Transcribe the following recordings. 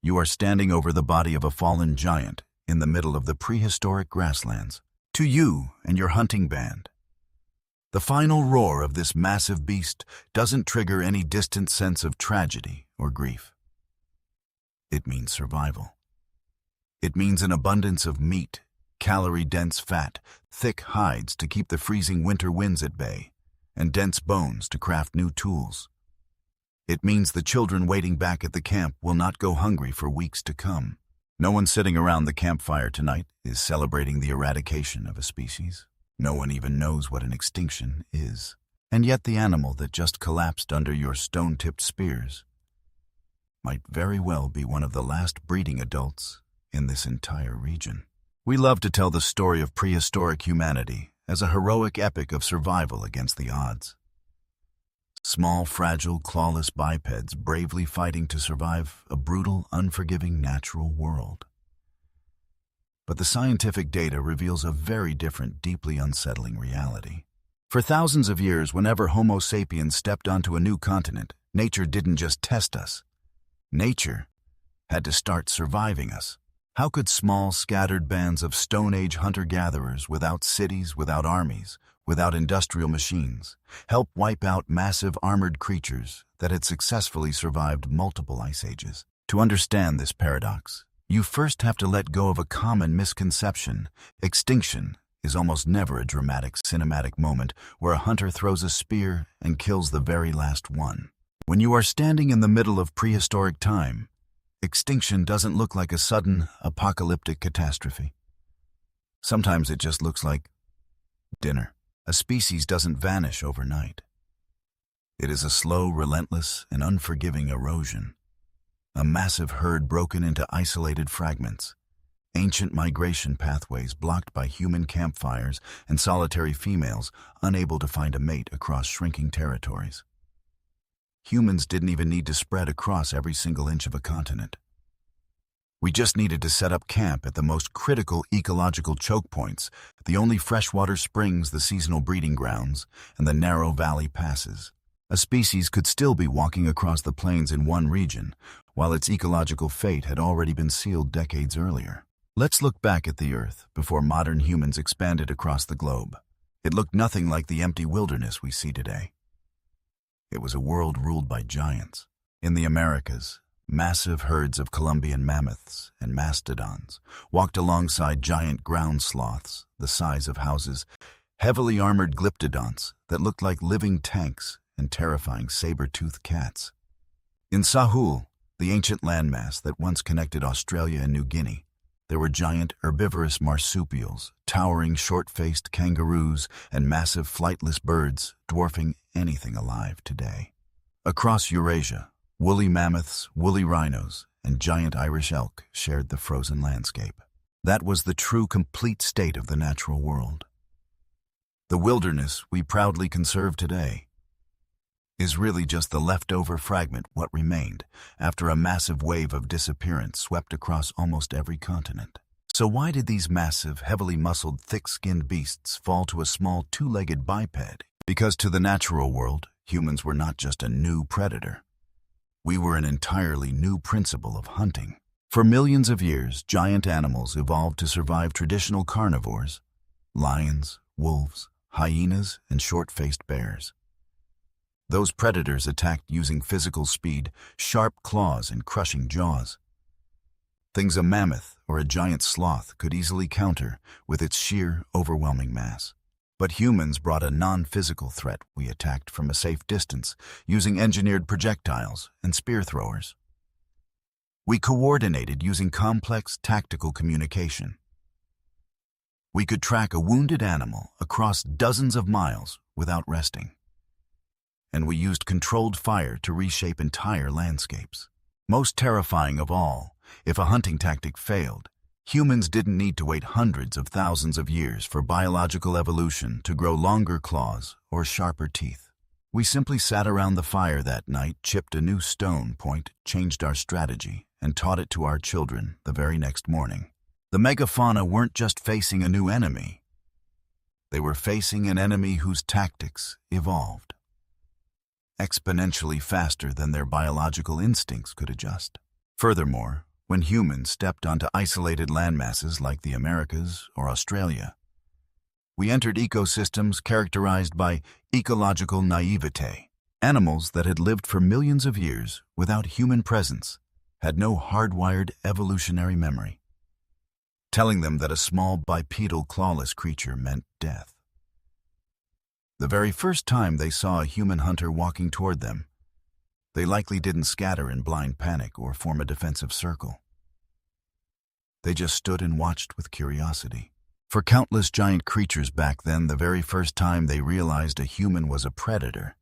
You are standing over the body of a fallen giant in the middle of the prehistoric grasslands. To you and your hunting band, the final roar of this massive beast doesn't trigger any distant sense of tragedy or grief. It means survival. It means an abundance of meat, calorie-dense fat, thick hides to keep the freezing winter winds at bay, and dense bones to craft new tools. It means the children waiting back at the camp will not go hungry for weeks to come. No one sitting around the campfire tonight is celebrating the eradication of a species. No one even knows what an extinction is. And yet the animal that just collapsed under your stone-tipped spears might very well be one of the last breeding adults in this entire region. We love to tell the story of prehistoric humanity as a heroic epic of survival against the odds. Small, fragile, clawless bipeds bravely fighting to survive a brutal, unforgiving natural world. But the scientific data reveals a very different, deeply unsettling reality. For thousands of years, whenever Homo sapiens stepped onto a new continent, nature didn't just test us. Nature had to start surviving us. How could small, scattered bands of Stone Age hunter-gatherers, without cities, without armies, without industrial machines, help wipe out massive armored creatures that had successfully survived multiple ice ages? To understand this paradox, you first have to let go of a common misconception. Extinction is almost never a dramatic, cinematic moment where a hunter throws a spear and kills the very last one. When you are standing in the middle of prehistoric time, extinction doesn't look like a sudden, apocalyptic catastrophe. Sometimes it just looks like dinner. A species doesn't vanish overnight. It is a slow, relentless, and unforgiving erosion. A massive herd broken into isolated fragments. Ancient migration pathways blocked by human campfires and solitary females unable to find a mate across shrinking territories. Humans didn't even need to spread across every single inch of a continent. We just needed to set up camp at the most critical ecological choke points, the only freshwater springs, the seasonal breeding grounds, and the narrow valley passes. A species could still be walking across the plains in one region, while its ecological fate had already been sealed decades earlier. Let's look back at the Earth before modern humans expanded across the globe. It looked nothing like the empty wilderness we see today. It was a world ruled by giants. In the Americas, massive herds of Columbian mammoths and mastodons walked alongside giant ground sloths the size of houses, heavily armored glyptodonts that looked like living tanks, and terrifying saber-toothed cats. In Sahul, the ancient landmass that once connected Australia and New Guinea, there were giant herbivorous marsupials, towering short-faced kangaroos, and massive flightless birds dwarfing anything alive today. Across Eurasia, woolly mammoths, woolly rhinos, and giant Irish elk shared the frozen landscape. That was the true, complete state of the natural world. The wilderness we proudly conserve today is really just the leftover fragment, what remained, after a massive wave of disappearance swept across almost every continent. So why did these massive, heavily muscled, thick-skinned beasts fall to a small two-legged biped? Because to the natural world, humans were not just a new predator. We were an entirely new principle of hunting. For millions of years, giant animals evolved to survive traditional carnivores: lions, wolves, hyenas, and short-faced bears. Those predators attacked using physical speed, sharp claws, and crushing jaws. Things a mammoth or a giant sloth could easily counter with its sheer, overwhelming mass. But humans brought a non-physical threat. We attacked from a safe distance, using engineered projectiles and spear throwers. We coordinated using complex tactical communication. We could track a wounded animal across dozens of miles without resting. And we used controlled fire to reshape entire landscapes. Most terrifying of all, if a hunting tactic failed, humans didn't need to wait hundreds of thousands of years for biological evolution to grow longer claws or sharper teeth. We simply sat around the fire that night, chipped a new stone point, changed our strategy, and taught it to our children the very next morning. The megafauna weren't just facing a new enemy. They were facing an enemy whose tactics evolved exponentially faster than their biological instincts could adjust. Furthermore, when humans stepped onto isolated landmasses like the Americas or Australia. We entered ecosystems characterized by ecological naïveté. Animals that had lived for millions of years without human presence had no hardwired evolutionary memory, telling them that a small bipedal clawless creature meant death. The very first time they saw a human hunter walking toward them, they likely didn't scatter in blind panic or form a defensive circle. They just stood and watched with curiosity. For countless giant creatures back then, the very first time they realized a human was a predator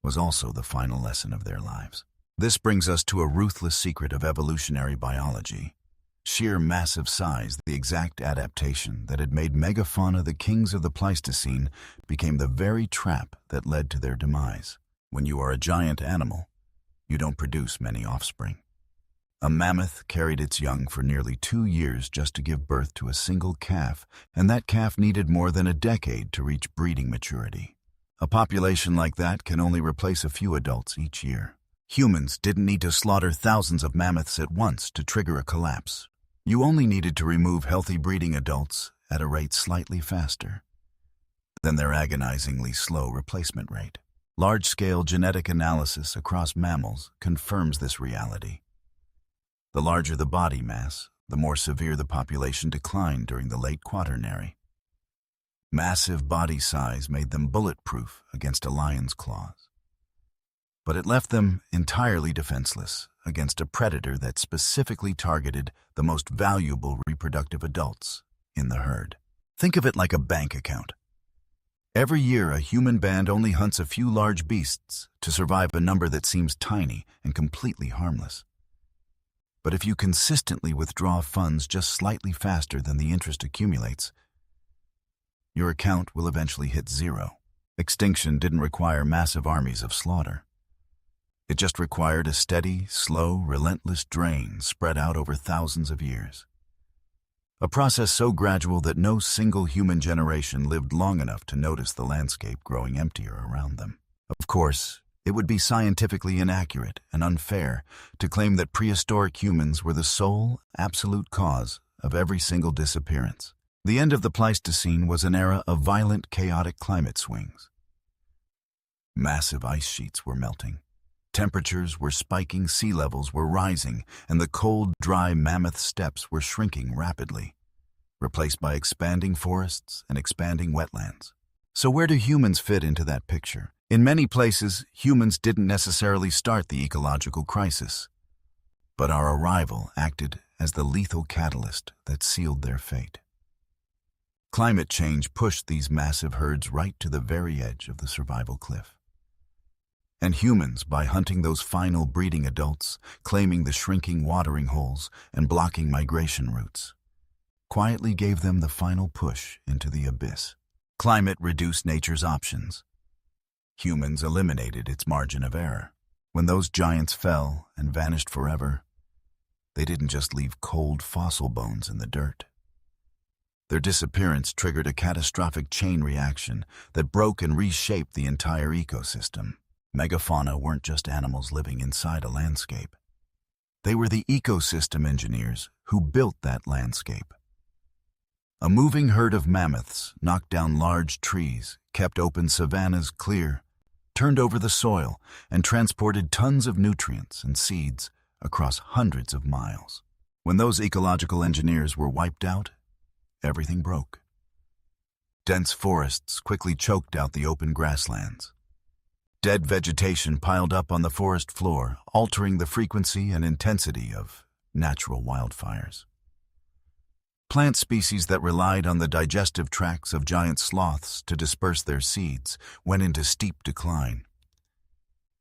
was also the final lesson of their lives. This brings us to a ruthless secret of evolutionary biology. Sheer massive size, the exact adaptation that had made megafauna the kings of the Pleistocene, became the very trap that led to their demise. When you are a giant animal, you don't produce many offspring. A mammoth carried its young for nearly 2 years just to give birth to a single calf, and that calf needed more than a decade to reach breeding maturity. A population like that can only replace a few adults each year. Humans didn't need to slaughter thousands of mammoths at once to trigger a collapse. You only needed to remove healthy breeding adults at a rate slightly faster than their agonizingly slow replacement rate. Large-scale genetic analysis across mammals confirms this reality. The larger the body mass, the more severe the population decline during the late Quaternary. Massive body size made them bulletproof against a lion's claws. But it left them entirely defenseless against a predator that specifically targeted the most valuable reproductive adults in the herd. Think of it like a bank account. Every year, a human band only hunts a few large beasts to survive a number that seems tiny and completely harmless. But if you consistently withdraw funds just slightly faster than the interest accumulates, your account will eventually hit zero. Extinction didn't require massive armies of slaughter. It just required a steady, slow, relentless drain spread out over thousands of years. A process so gradual that no single human generation lived long enough to notice the landscape growing emptier around them. Of course, it would be scientifically inaccurate and unfair to claim that prehistoric humans were the sole, absolute cause of every single disappearance. The end of the Pleistocene was an era of violent, chaotic climate swings. Massive ice sheets were melting. Temperatures were spiking, sea levels were rising, and the cold, dry mammoth steppes were shrinking rapidly, replaced by expanding forests and expanding wetlands. So where do humans fit into that picture? In many places, humans didn't necessarily start the ecological crisis, but our arrival acted as the lethal catalyst that sealed their fate. Climate change pushed these massive herds right to the very edge of the survival cliff. And humans, by hunting those final breeding adults, claiming the shrinking watering holes, and blocking migration routes, quietly gave them the final push into the abyss. Climate reduced nature's options. Humans eliminated its margin of error. When those giants fell and vanished forever, they didn't just leave cold fossil bones in the dirt. Their disappearance triggered a catastrophic chain reaction that broke and reshaped the entire ecosystem. Megafauna weren't just animals living inside a landscape. They were the ecosystem engineers who built that landscape. A moving herd of mammoths knocked down large trees, kept open savannas clear, turned over the soil, and transported tons of nutrients and seeds across hundreds of miles. When those ecological engineers were wiped out, everything broke. Dense forests quickly choked out the open grasslands. Dead vegetation piled up on the forest floor, altering the frequency and intensity of natural wildfires. Plant species that relied on the digestive tracts of giant sloths to disperse their seeds went into steep decline.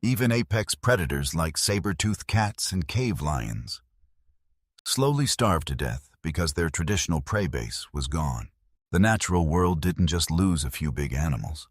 Even apex predators like saber-toothed cats and cave lions slowly starved to death because their traditional prey base was gone. The natural world didn't just lose a few big animals.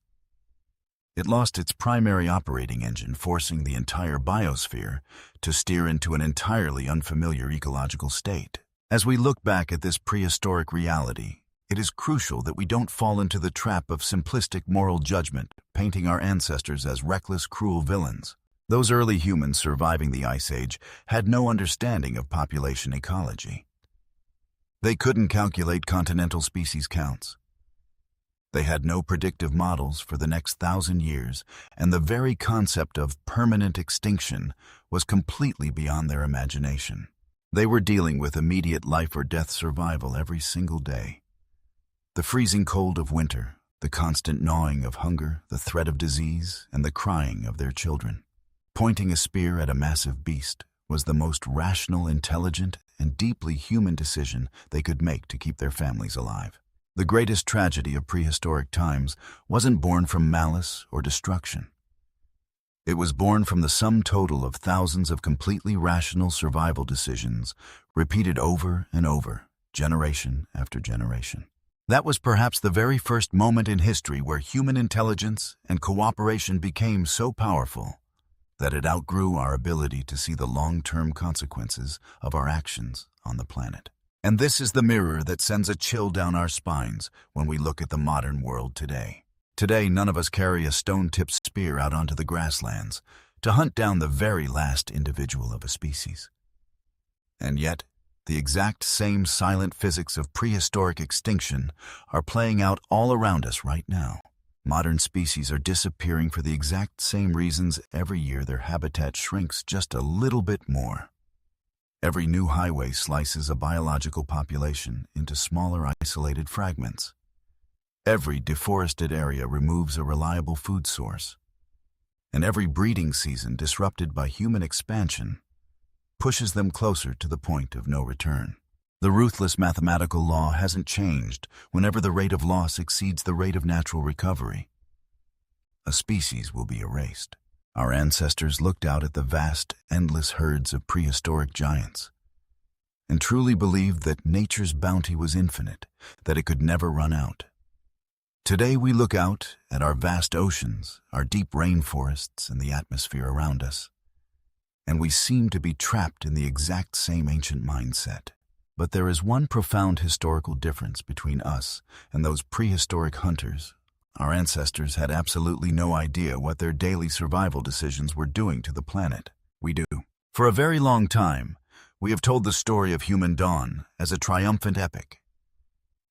It lost its primary operating engine, forcing the entire biosphere to steer into an entirely unfamiliar ecological state. As we look back at this prehistoric reality, it is crucial that we don't fall into the trap of simplistic moral judgment, painting our ancestors as reckless, cruel villains. Those early humans surviving the Ice Age had no understanding of population ecology. They couldn't calculate continental species counts. They had no predictive models for the next 1,000 years, and the very concept of permanent extinction was completely beyond their imagination. They were dealing with immediate life-or-death survival every single day. The freezing cold of winter, the constant gnawing of hunger, the threat of disease, and the crying of their children. Pointing a spear at a massive beast was the most rational, intelligent, and deeply human decision they could make to keep their families alive. The greatest tragedy of prehistoric times wasn't born from malice or destruction. It was born from the sum total of thousands of completely rational survival decisions, repeated over and over, generation after generation. That was perhaps the very first moment in history where human intelligence and cooperation became so powerful that it outgrew our ability to see the long-term consequences of our actions on the planet. And this is the mirror that sends a chill down our spines when we look at the modern world today. Today, none of us carry a stone-tipped spear out onto the grasslands to hunt down the very last individual of a species. And yet, the exact same silent physics of prehistoric extinction are playing out all around us right now. Modern species are disappearing for the exact same reasons every year their habitat shrinks just a little bit more. Every new highway slices a biological population into smaller isolated fragments. Every deforested area removes a reliable food source. And every breeding season disrupted by human expansion pushes them closer to the point of no return. The ruthless mathematical law hasn't changed whenever the rate of loss exceeds the rate of natural recovery. A species will be erased. Our ancestors looked out at the vast, endless herds of prehistoric giants and truly believed that nature's bounty was infinite, that it could never run out. Today we look out at our vast oceans, our deep rainforests, and the atmosphere around us, and we seem to be trapped in the exact same ancient mindset. But there is one profound historical difference between us and those prehistoric hunters. Our ancestors had absolutely no idea what their daily survival decisions were doing to the planet. We do. For a very long time, we have told the story of human dawn as a triumphant epic.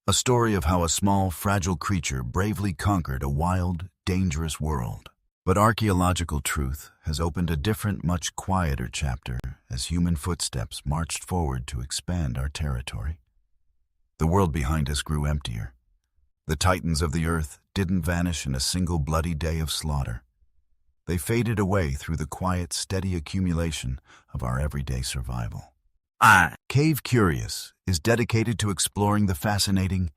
A story of how a small, fragile creature bravely conquered a wild, dangerous world. But archaeological truth has opened a different, much quieter chapter as human footsteps marched forward to expand our territory. The world behind us grew emptier. The titans of the earth didn't vanish in a single bloody day of slaughter. They faded away through the quiet, steady accumulation of our everyday survival. Cave Curious is dedicated to exploring the fascinating,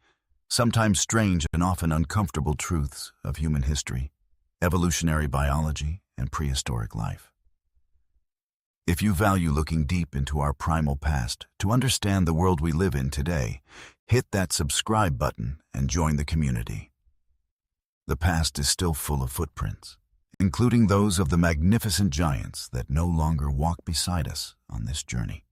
sometimes strange and often uncomfortable truths of human history, evolutionary biology, and prehistoric life. If you value looking deep into our primal past to understand the world we live in today, hit that subscribe button and join the community. The past is still full of footprints, including those of the magnificent giants that no longer walk beside us on this journey.